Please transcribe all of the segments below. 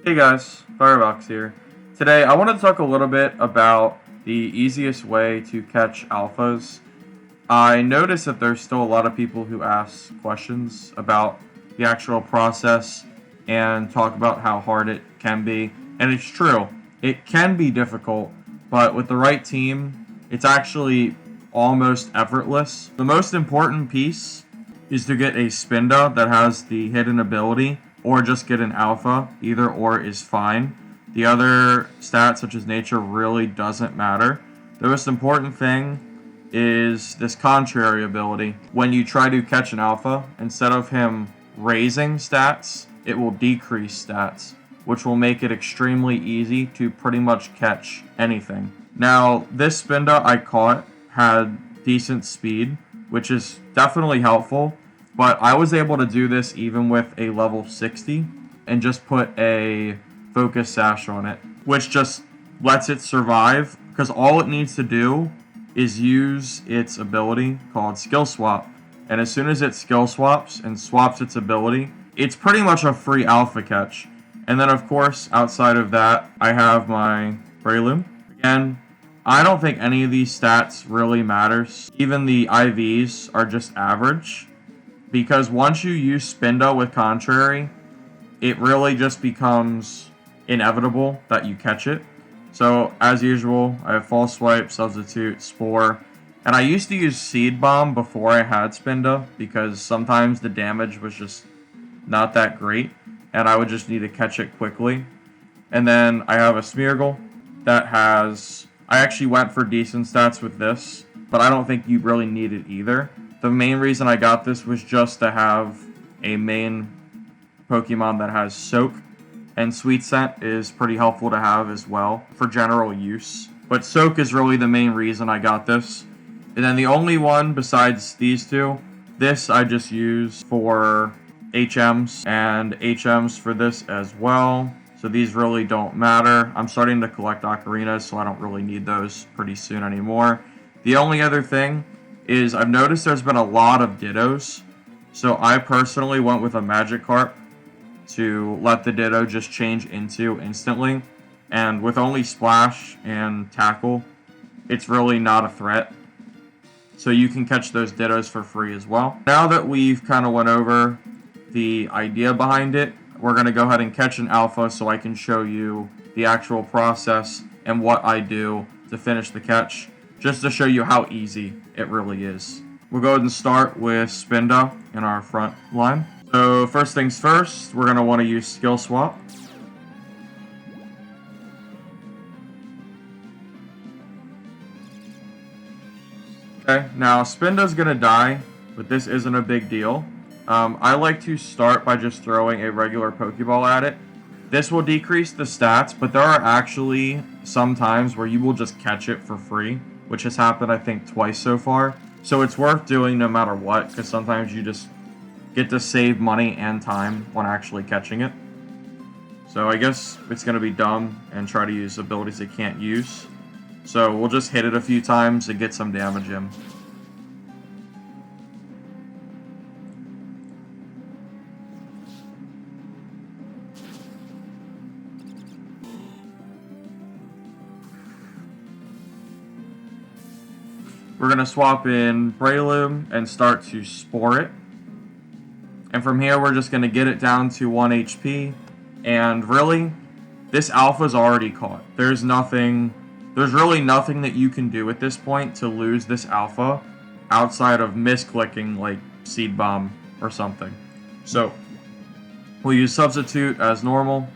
Hey guys, Firebox here. Today I want to talk a little bit about the easiest way to catch alphas. I notice that there's still a lot of people who ask questions about the actual process and talk about how hard it can be. And it's true, it can be difficult, but with the right team, it's actually almost effortless. The most important piece is to get a Spinda that has the hidden ability, or just get an alpha. Either or is fine. The other stats, such as nature, really doesn't matter. The most important thing is this contrary ability. When you try to catch an alpha, instead of him raising stats, it will decrease stats, which will make it extremely easy to pretty much catch anything. Now, this Spinda I caught had decent speed, which is definitely helpful, but I was able to do this even with a level 60 and just put a focus sash on it, which just lets it survive, because all it needs to do is use its ability called skill swap. And as soon as it skill swaps and swaps its ability, it's pretty much a free alpha catch. And then of course, outside of that, I have my breloom. Again, I don't think any of these stats really matters. Even the IVs are just average, because once you use Spinda with contrary, it really just becomes inevitable that you catch it. So, as usual, I have false swipe, substitute, spore, and I used to use seed bomb before I had Spinda, because sometimes the damage was just not that great, and I would just need to catch it quickly. And then I have a Smeargle that has... I actually went for decent stats with this, but I don't think you really need it either. The main reason I got this was just to have a main Pokemon that has Soak, and Sweet Scent is pretty helpful to have as well for general use. But Soak is really the main reason I got this. And then the only one besides these two, this I just use for HMs, and HMs for this as well. So these really don't matter. I'm starting to collect ocarinas, so I don't really need those pretty soon anymore. The only other thing is I've noticed there's been a lot of Dittos. So I personally went with a Magikarp to let the Ditto just change into instantly. And with only Splash and Tackle, it's really not a threat. So you can catch those Dittos for free as well. Now that we've kind of went over the idea behind it, we're going to go ahead and catch an alpha so I can show you the actual process and what I do to finish the catch, just to show you how easy it really is. We'll go ahead and start with Spinda in our front line. So first things first, we're going to want to use skill swap. Okay, now Spinda's going to die, but this isn't a big deal. I like to start by just throwing a regular Pokeball at it. This will decrease the stats, but there are actually some times where you will just catch it for free, which has happened I think twice so far. So it's worth doing no matter what, because sometimes you just get to save money and time when actually catching it. So I guess it's going to be dumb and try to use abilities it can't use. So we'll just hit it a few times and get some damage in. We're going to swap in Breloom and start to Spore it. And from here, we're just going to get it down to 1 HP. And really, this alpha's already caught. There's really nothing that you can do at this point to lose this alpha outside of misclicking like Seed Bomb or something. So, we'll use Substitute as normal.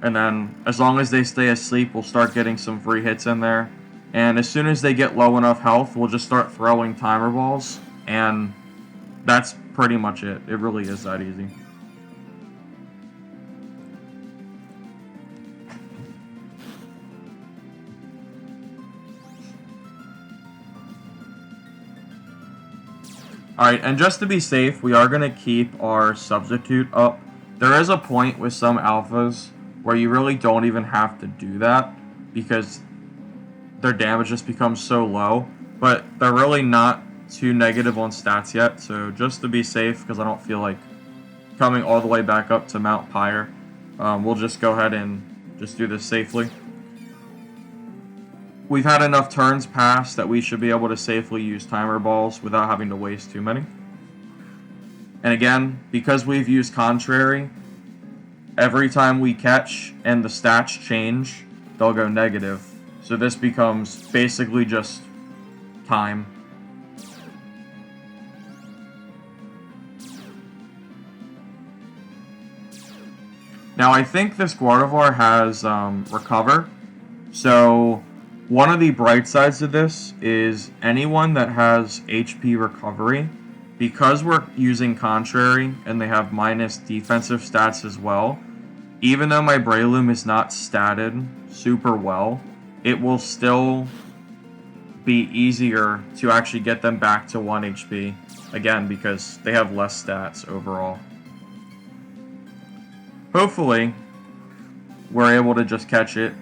And then, as long as they stay asleep, we'll start getting some free hits in there. And as soon as they get low enough health, we'll just start throwing timer balls, and that's pretty much it. It really is that easy. Alright, and just to be safe, we are going to keep our substitute up. There is a point with some alphas where you really don't even have to do that, because their damage just becomes so low, but they're really not too negative on stats yet, so just to be safe, because I don't feel like coming all the way back up to Mount Pyre. we'll just go ahead and just do this safely. We've had enough turns pass that we should be able to safely use timer balls without having to waste too many. And again, because we've used contrary, every time we catch and the stats change, they'll go negative. So this becomes basically just time. Now I think this Gardevoir has recover. So one of the bright sides of this is anyone that has HP recovery, because we're using contrary and they have minus defensive stats as well, even though my breloom is not statted super well, it will still be easier to actually get them back to 1 HP, again, because they have less stats overall. Hopefully, we're able to just catch it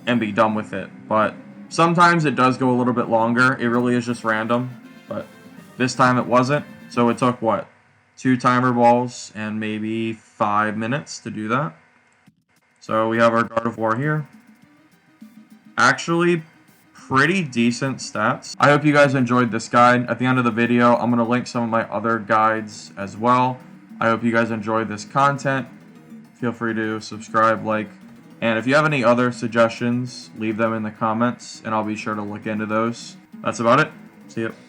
and be done with it, but sometimes it does go a little bit longer. It really is just random, but this time it wasn't, so it took, what, 2 timer balls and maybe 5 minutes to do that. So we have our Gardevoir here. Actually, pretty decent stats. I hope you guys enjoyed this guide. At the end of the video, I'm going to link some of my other guides as well. I hope you guys enjoyed this content. Feel free to subscribe, like, and if you have any other suggestions, leave them in the comments, and I'll be sure to look into those. That's about it. See ya.